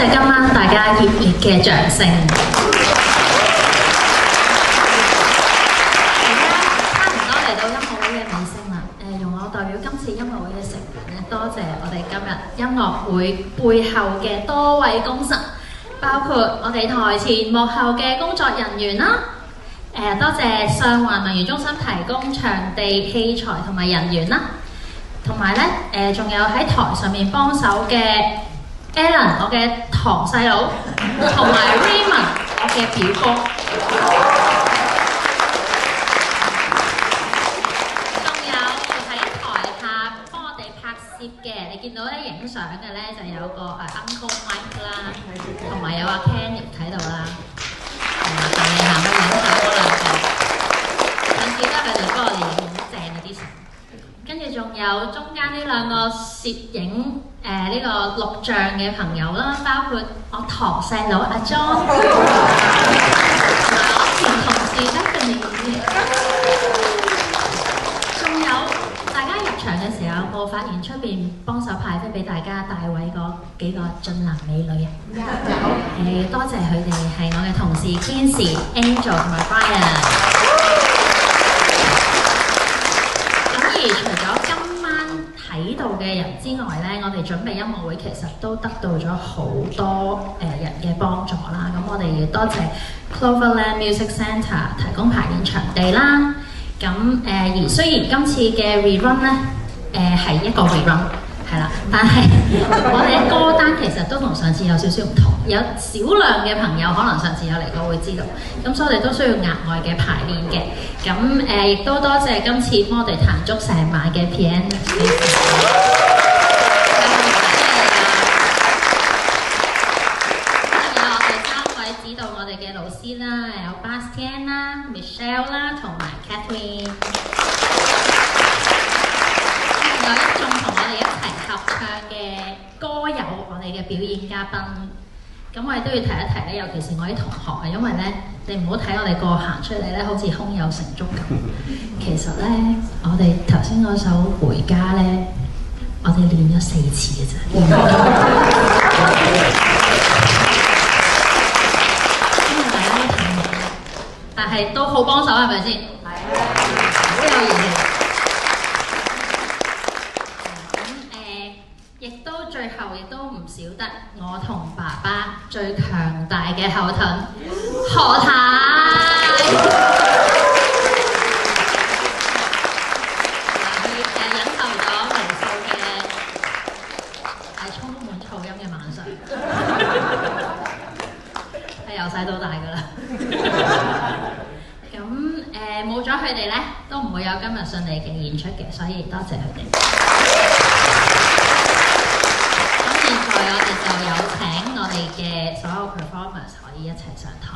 謝今晚大家熱烈嘅掌聲。而家差唔多嚟到音樂會嘅尾聲啦。容我代表今次音樂會嘅成員咧，多謝我哋今日音樂會背後嘅多位功臣，包括我哋台前幕後嘅工作人員啦。多謝上環文娛中心提供場地、器材同埋人員啦。同埋咧，仲有喺台上面幫手嘅 Alan， 我嘅堂細佬，同埋 Raymond， 我嘅表哥。仲有喺台下幫我哋拍攝嘅，你見到咧影相嘅咧就有個Uncle Mike 啦，同埋有阿 Kenny 喺度啦。但係行去影相嗰兩個，上次咧佢哋幫我哋影好正嗰啲相。跟住仲有中間呢兩個攝影呢個錄像嘅朋友啦，包括我堂細佬阿 John， 同埋我前同事 Stephanie。仲有大家入場嘅時候，有冇發現出邊幫手派飛俾大家帶位嗰幾個俊男美女啊？有。多謝佢哋係我嘅同事 Kinsey、Angel 同埋 Brian。而除咗今晚睇到嘅人之外咧，我哋準備音樂會其實都得到咗好多人嘅幫助啦。咁我哋要多謝 Cloverland Music Centre 提供排練場地啦。咁而雖然今次嘅 rerun 咧係一個 rerun 係啦，但係我哋嘅歌單其實都同上次有少少唔同。有少量嘅朋友可能上次有嚟過會知道，咁所以我哋都需要額外嘅排練嘅。咁亦都多謝今次幫我哋彈足成晚嘅 piano。有我哋3位指導我哋嘅老師啦，有 Bastian 啦、Michelle 啦，同埋 Catherine。有一眾同我哋一齊合唱嘅歌友，我哋嘅表演嘉賓。咁我哋都要提一提咧，尤其是我啲同學啊，因為咧，你唔好睇我哋個行出嚟咧，好似胸有成竹咁。其實咧，我哋頭先嗰首《回家》咧，我哋練咗4次嘅啫。因為大家都睇唔到，但係都好幫手，係咪先？係啊，好有義氣。亦都最後亦都唔少得我同爸爸最強大嘅後盾何太。佢忍受咗無數嘅充滿噪音嘅晚上，係由細到大㗎啦。咁冇咗佢哋咧，都唔會有今日順利嘅演出嘅，所以多謝佢哋。現在我哋就有請我哋嘅所有 performers 可以一齊上台。